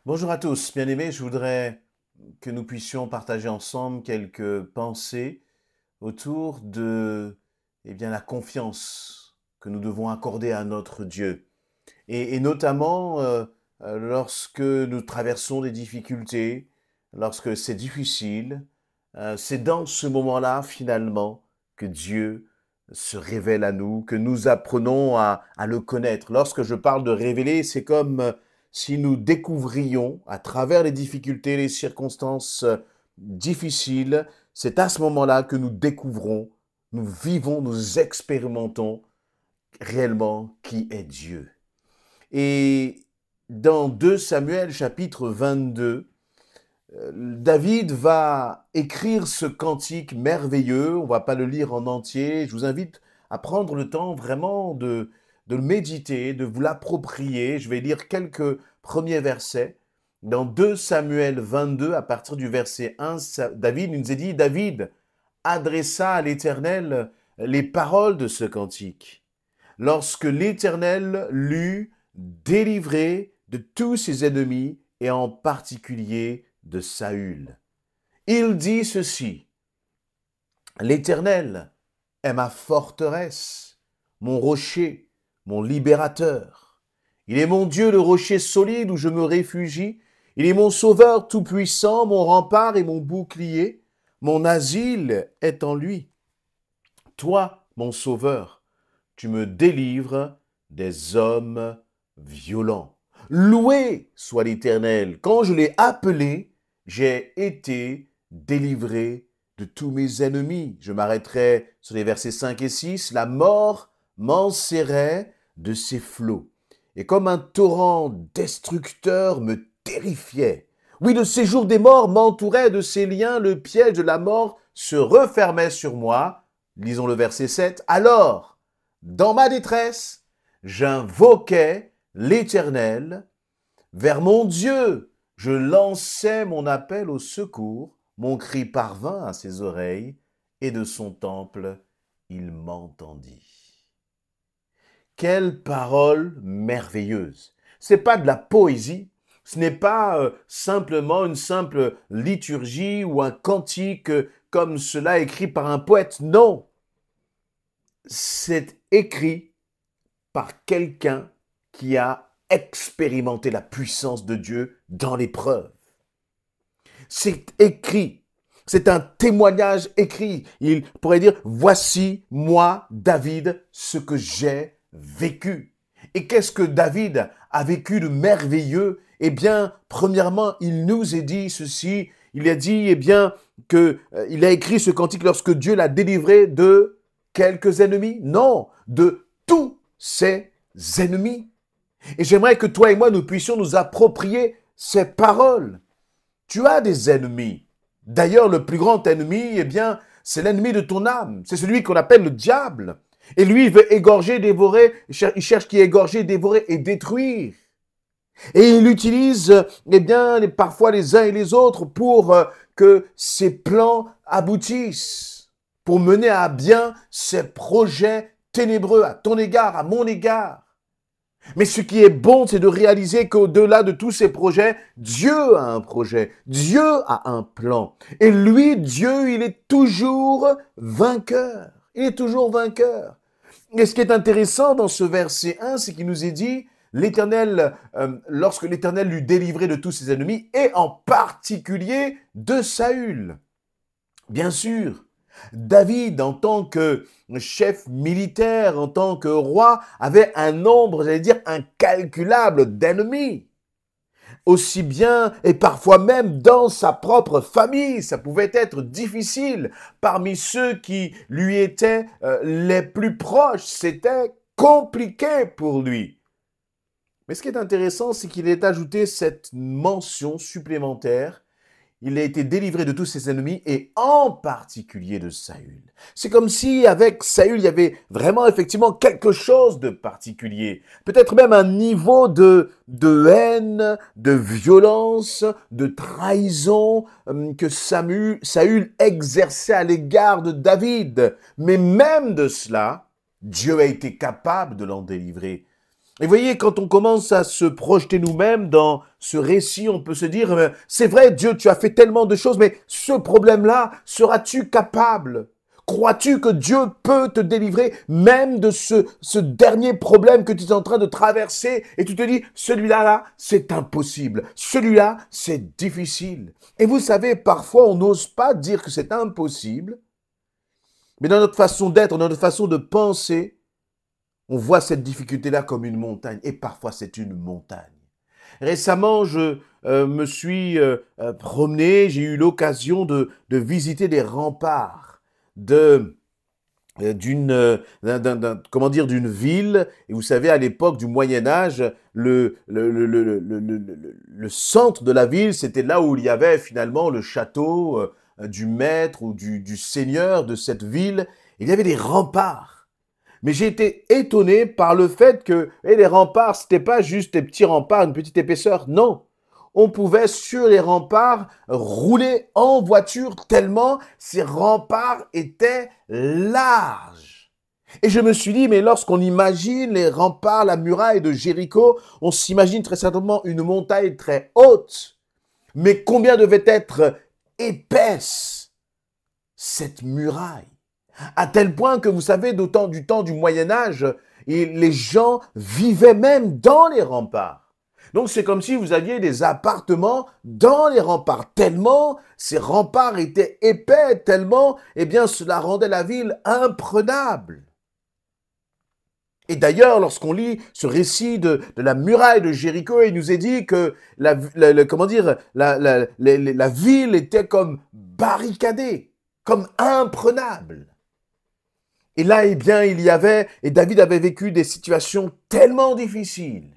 Bonjour à tous, bien-aimés, je voudrais que nous puissions partager ensemble quelques pensées autour de la confiance que nous devons accorder à notre Dieu. Et notamment lorsque nous traversons des difficultés, lorsque c'est difficile, c'est dans ce moment-là finalement que Dieu se révèle à nous, que nous apprenons à le connaître. Lorsque je parle de révéler, c'est comme si nous découvrions à travers les difficultés, les circonstances difficiles, c'est à ce moment-là que nous découvrons, nous vivons, nous expérimentons réellement qui est Dieu. Et dans 2 Samuel chapitre 22, David va écrire ce cantique merveilleux. On ne va pas le lire en entier. Je vous invite à prendre le temps vraiment de le méditer, de vous l'approprier. Je vais lire quelques premiers versets. Dans 2 Samuel 22, à partir du verset 1, David nous est dit, David adressa à l'Éternel les paroles de ce cantique. Lorsque l'Éternel l'eut délivré de tous ses ennemis, et en particulier de Saül. Il dit ceci, l'Éternel est ma forteresse, mon rocher, mon libérateur. Il est mon Dieu, le rocher solide où je me réfugie. Il est mon sauveur tout-puissant, mon rempart et mon bouclier. Mon asile est en lui. Toi, mon sauveur, tu me délivres des hommes violents. Loué soit l'Éternel. Quand je l'ai appelé, j'ai été délivré de tous mes ennemis. Je m'arrêterai sur les versets 5 et 6. La mort m'enserrait de ses flots. Et comme un torrent destructeur me terrifiait. Oui, le séjour des morts m'entourait de ses liens. Le piège de la mort se refermait sur moi. Lisons le verset 7. Alors, dans ma détresse, j'invoquais l'Éternel. Vers mon Dieu, je lançais mon appel au secours. Mon cri parvint à ses oreilles, et de son temple, il m'entendit. Quelle parole merveilleuse! C'est pas de la poésie, ce n'est pas simplement une simple liturgie ou un cantique comme cela écrit par un poète. Non, c'est écrit par quelqu'un qui a expérimenté la puissance de Dieu dans l'épreuve. C'est écrit. C'est un témoignage écrit. Il pourrait dire, voici moi, David, ce que j'ai vécu. Et qu'est-ce que David a vécu de merveilleux? Eh bien, premièrement, il nous a dit ceci. Il a dit, eh bien, il a écrit ce cantique lorsque Dieu l'a délivré de quelques ennemis? Non, de tous ses ennemis. Et j'aimerais que toi et moi, nous puissions nous approprier ces paroles. Tu as des ennemis. D'ailleurs, le plus grand ennemi, eh bien, c'est l'ennemi de ton âme. C'est celui qu'on appelle le diable. Et lui, il veut égorger, dévorer, il cherche qui égorger, dévorer et détruire. Et il utilise, eh bien, parfois les uns et les autres pour que ses plans aboutissent, pour mener à bien ses projets ténébreux à ton égard, à mon égard. Mais ce qui est bon, c'est de réaliser qu'au-delà de tous ces projets, Dieu a un projet, Dieu a un plan. Et lui, Dieu, il est toujours vainqueur. Il est toujours vainqueur. Et ce qui est intéressant dans ce verset 1, c'est qu'il nous est dit, l'Éternel, lorsque l'Éternel l'eut délivré de tous ses ennemis, et en particulier de Saül. Bien sûr, David, en tant que chef militaire, en tant que roi, avait un nombre, j'allais dire, incalculable d'ennemis. Aussi bien, et parfois même dans sa propre famille, ça pouvait être difficile. Parmi ceux qui lui étaient les plus proches, c'était compliqué pour lui. Mais ce qui est intéressant, c'est qu'il ait ajouté cette mention supplémentaire. Il a été délivré de tous ses ennemis et en particulier de Saül. C'est comme si avec Saül, il y avait vraiment effectivement quelque chose de particulier. Peut-être même un niveau de haine, de violence, de trahison que Saül exerçait à l'égard de David. Mais même de cela, Dieu a été capable de l'en délivrer. Et voyez, quand on commence à se projeter nous-mêmes dans ce récit, on peut se dire, c'est vrai, Dieu, tu as fait tellement de choses, mais ce problème-là, seras-tu capable? Crois-tu que Dieu peut te délivrer même de ce dernier problème que tu es en train de traverser et tu te dis, celui-là, là, c'est impossible. Celui-là, c'est difficile. Et vous savez, parfois, on n'ose pas dire que c'est impossible, mais dans notre façon d'être, dans notre façon de penser, on voit cette difficulté-là comme une montagne, et parfois c'est une montagne. Récemment, je me suis promené, j'ai eu l'occasion de visiter des remparts de comment dire, d'une ville. Et vous savez, à l'époque du Moyen Âge, le centre de la ville, c'était là où il y avait finalement le château du maître ou du seigneur de cette ville. Il y avait des remparts. Mais j'ai été étonné par le fait que les remparts, c'était pas juste des petits remparts, une petite épaisseur. Non. On pouvait sur les remparts rouler en voiture tellement ces remparts étaient larges. Et je me suis dit, mais lorsqu'on imagine les remparts, la muraille de Jéricho, on s'imagine très certainement une montagne très haute. Mais combien devait être épaisse cette muraille? À tel point que, vous savez, du temps du Moyen-Âge, les gens vivaient même dans les remparts. Donc c'est comme si vous aviez des appartements dans les remparts, tellement ces remparts étaient épais, tellement, eh bien, cela rendait la ville imprenable. Et d'ailleurs, lorsqu'on lit ce récit de la muraille de Jéricho, il nous est dit que comment dire, la ville était comme barricadée, comme imprenable. Et là, eh bien, et David avait vécu des situations tellement difficiles.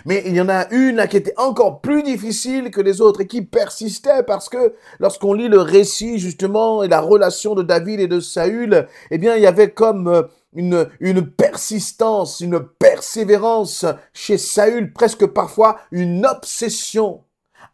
Mais il y en a une là, qui était encore plus difficile que les autres et qui persistait parce que lorsqu'on lit le récit justement et la relation de David et de Saül, eh bien, il y avait comme une persistance, une persévérance chez Saül, presque parfois une obsession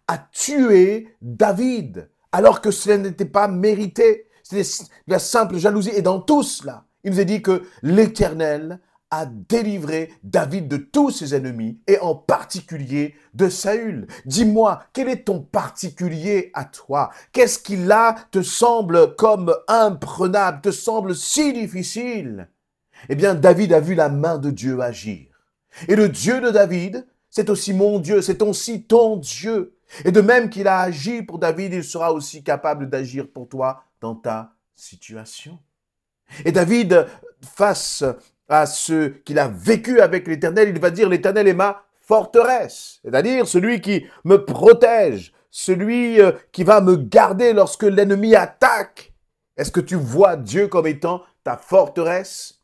à tuer David, alors que cela n'était pas mérité. C'était de la simple jalousie. Et dans tout cela, il nous est dit que l'Éternel a délivré David de tous ses ennemis, et en particulier de Saül. Dis-moi, quel est ton particulier à toi? Qu'est-ce qui là te semble comme imprenable, te semble si difficile? Eh bien, David a vu la main de Dieu agir. Et le Dieu de David, c'est aussi mon Dieu, c'est aussi ton Dieu. Et de même qu'il a agi pour David, il sera aussi capable d'agir pour toi dans ta situation. Et David, face à ce qu'il a vécu avec l'Éternel, il va dire, l'Éternel est ma forteresse, c'est-à-dire celui qui me protège, celui qui va me garder lorsque l'ennemi attaque. Est-ce que tu vois Dieu comme étant ta forteresse?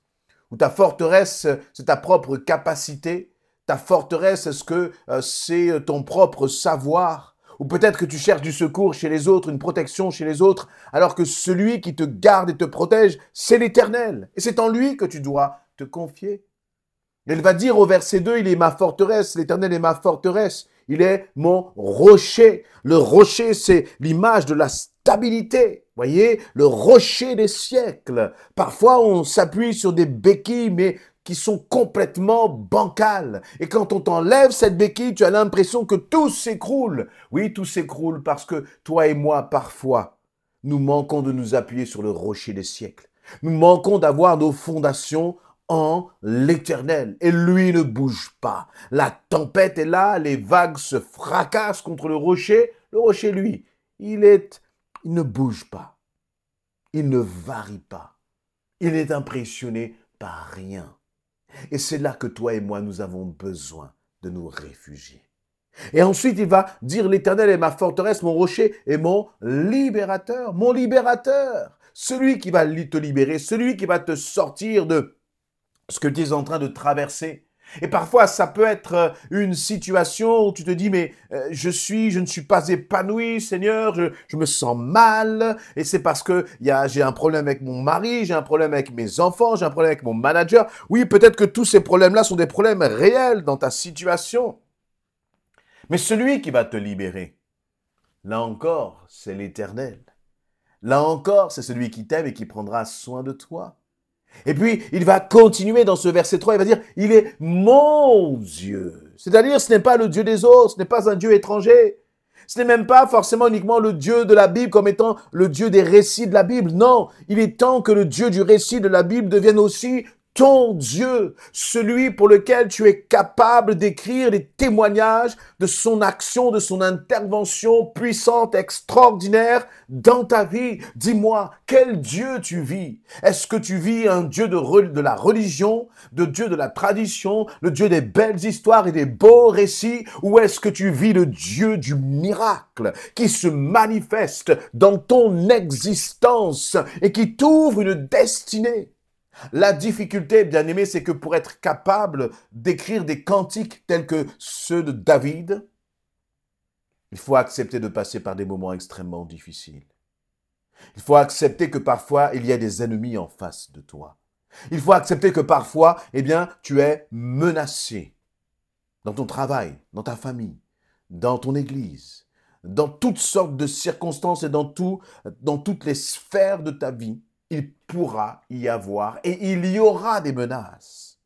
Ou ta forteresse, c'est ta propre capacité? Ta forteresse, est-ce que c'est ton propre savoir? Ou peut-être que tu cherches du secours chez les autres, une protection chez les autres, alors que celui qui te garde et te protège, c'est l'Éternel. Et c'est en lui que tu dois te confier. Elle va dire au verset 2, il est ma forteresse, l'Éternel est ma forteresse, il est mon rocher. Le rocher, c'est l'image de la stabilité. Voyez, le rocher des siècles. Parfois, on s'appuie sur des béquilles, mais qui sont complètement bancales. Et quand on t'enlève cette béquille, tu as l'impression que tout s'écroule. Oui, tout s'écroule parce que toi et moi, parfois, nous manquons de nous appuyer sur le rocher des siècles. Nous manquons d'avoir nos fondations en l'Éternel. Et lui ne bouge pas. La tempête est là, les vagues se fracassent contre le rocher. Le rocher, lui, il ne bouge pas. Il ne varie pas. Il est impressionné par rien. Et c'est là que toi et moi, nous avons besoin de nous réfugier. Et ensuite, il va dire, l'Éternel est ma forteresse, mon rocher et mon libérateur. Mon libérateur. Celui qui va te libérer, celui qui va te sortir de ce que tu es en train de traverser. Et parfois, ça peut être une situation où tu te dis, mais je ne suis pas épanoui, Seigneur, je me sens mal, et c'est parce que j'ai un problème avec mon mari, j'ai un problème avec mes enfants, j'ai un problème avec mon manager. Oui, peut-être que tous ces problèmes-là sont des problèmes réels dans ta situation. Mais celui qui va te libérer, là encore, c'est l'Éternel. Là encore, c'est celui qui t'aime et qui prendra soin de toi. Et puis, il va continuer dans ce verset 3, il va dire, il est mon Dieu. C'est-à-dire, ce n'est pas le Dieu des autres, ce n'est pas un Dieu étranger. Ce n'est même pas forcément uniquement le Dieu de la Bible comme étant le Dieu des récits de la Bible. Non, il est temps que le Dieu du récit de la Bible devienne aussi ton Dieu, celui pour lequel tu es capable d'écrire les témoignages de son action, de son intervention puissante, extraordinaire dans ta vie. Dis-moi, quel Dieu tu vis? Est-ce que tu vis un Dieu de la religion, de Dieu de la tradition, le Dieu des belles histoires et des beaux récits, ou est-ce que tu vis le Dieu du miracle qui se manifeste dans ton existence et qui t'ouvre une destinée? La difficulté, bien aimé, c'est que pour être capable d'écrire des cantiques tels que ceux de David, il faut accepter de passer par des moments extrêmement difficiles. Il faut accepter que parfois, il y a des ennemis en face de toi. Il faut accepter que parfois, eh bien, tu es menacé dans ton travail, dans ta famille, dans ton église, dans toutes sortes de circonstances et dans toutes les sphères de ta vie. Il pourra y avoir et il y aura des menaces.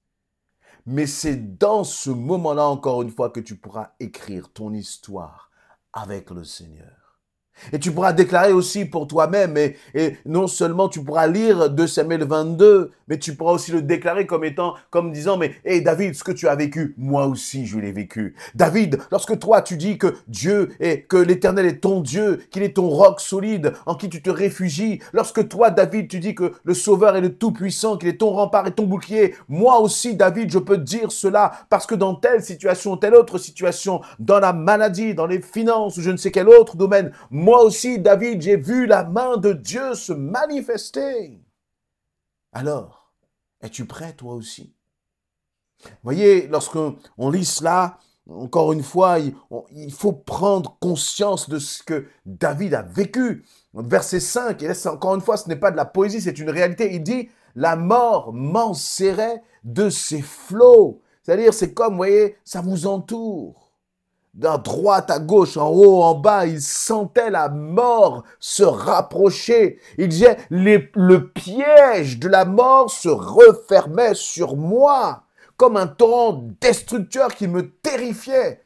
Mais c'est dans ce moment-là, encore une fois, que tu pourras écrire ton histoire avec le Seigneur. Et tu pourras déclarer aussi pour toi-même, et non seulement tu pourras lire 2 Samuel 22, mais tu pourras aussi le déclarer comme disant, mais hey David, ce que tu as vécu, moi aussi je l'ai vécu. David, lorsque toi tu dis que que l'Éternel est ton Dieu, qu'il est ton roc solide, en qui tu te réfugies, lorsque toi David tu dis que le Sauveur est le Tout-Puissant, qu'il est ton rempart et ton bouclier, moi aussi David, je peux dire cela, parce que dans telle situation, telle autre situation, dans la maladie, dans les finances, ou je ne sais quel autre domaine, moi aussi, David, j'ai vu la main de Dieu se manifester. Alors, es-tu prêt toi aussi? Voyez, lorsqu'on lit cela, encore une fois, il faut prendre conscience de ce que David a vécu. Verset 5, et là, encore une fois, ce n'est pas de la poésie, c'est une réalité. Il dit, la mort m'enserrait de ses flots. C'est-à-dire, c'est comme, vous voyez, ça vous entoure. De droite à gauche, en haut, en bas, il sentait la mort se rapprocher. Il disait, le piège de la mort se refermait sur moi, comme un torrent destructeur qui me terrifiait.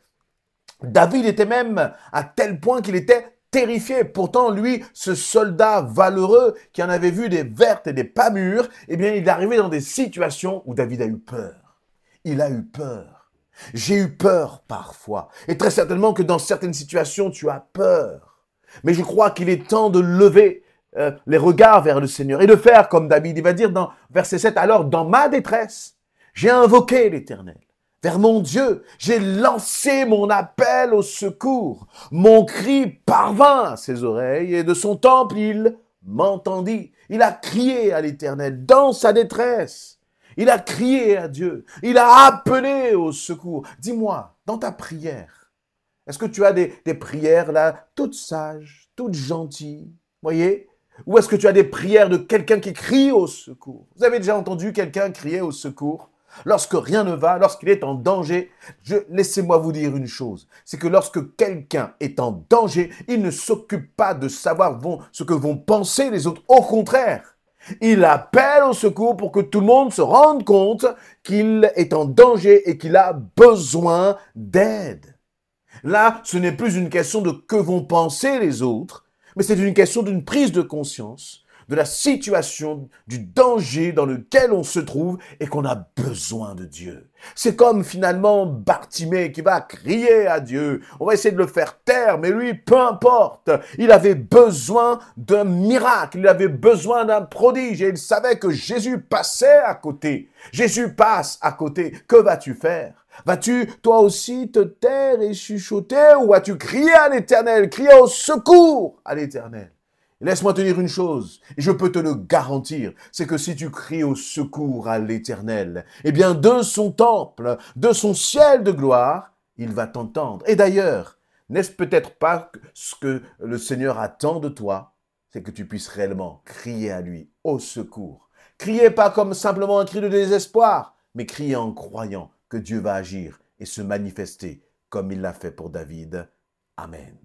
David était même à tel point qu'il était terrifié. Pourtant, lui, ce soldat valeureux qui en avait vu des vertes et des pas mûres, eh bien, il est arrivé dans des situations où David a eu peur. Il a eu peur. J'ai eu peur parfois. Et très certainement que dans certaines situations, tu as peur. Mais je crois qu'il est temps de lever les regards vers le Seigneur et de faire comme David. Il va dire dans verset 7, alors dans ma détresse, j'ai invoqué l'Éternel. Vers mon Dieu, j'ai lancé mon appel au secours. Mon cri parvint à ses oreilles et de son temple, il m'entendit. Il a crié à l'Éternel dans sa détresse. Il a crié à Dieu. Il a appelé au secours. Dis-moi, dans ta prière, est-ce que tu as des prières là, toutes sages, toutes gentilles, voyez? Ou est-ce que tu as des prières de quelqu'un qui crie au secours? Vous avez déjà entendu quelqu'un crier au secours? Lorsque rien ne va, lorsqu'il est en danger, laissez-moi vous dire une chose, c'est que lorsque quelqu'un est en danger, il ne s'occupe pas de savoir ce que vont penser les autres. Au contraire, il appelle au secours pour que tout le monde se rende compte qu'il est en danger et qu'il a besoin d'aide. Là, ce n'est plus une question de que vont penser les autres, mais c'est une question d'une prise de conscience de la situation, du danger dans lequel on se trouve et qu'on a besoin de Dieu. C'est comme finalement Bartimée qui va crier à Dieu. On va essayer de le faire taire, mais lui, peu importe. Il avait besoin d'un miracle, il avait besoin d'un prodige et il savait que Jésus passait à côté. Jésus passe à côté. Que vas-tu faire? Vas-tu toi aussi te taire et chuchoter ou vas-tu crier à l'Éternel, crier au secours à l'Éternel? Laisse-moi te dire une chose, et je peux te le garantir, c'est que si tu cries au secours à l'Éternel, eh bien de son temple, de son ciel de gloire, il va t'entendre. Et d'ailleurs, n'est-ce peut-être pas ce que le Seigneur attend de toi, c'est que tu puisses réellement crier à lui au secours. Criez pas comme simplement un cri de désespoir, mais criez en croyant que Dieu va agir et se manifester comme il l'a fait pour David. Amen.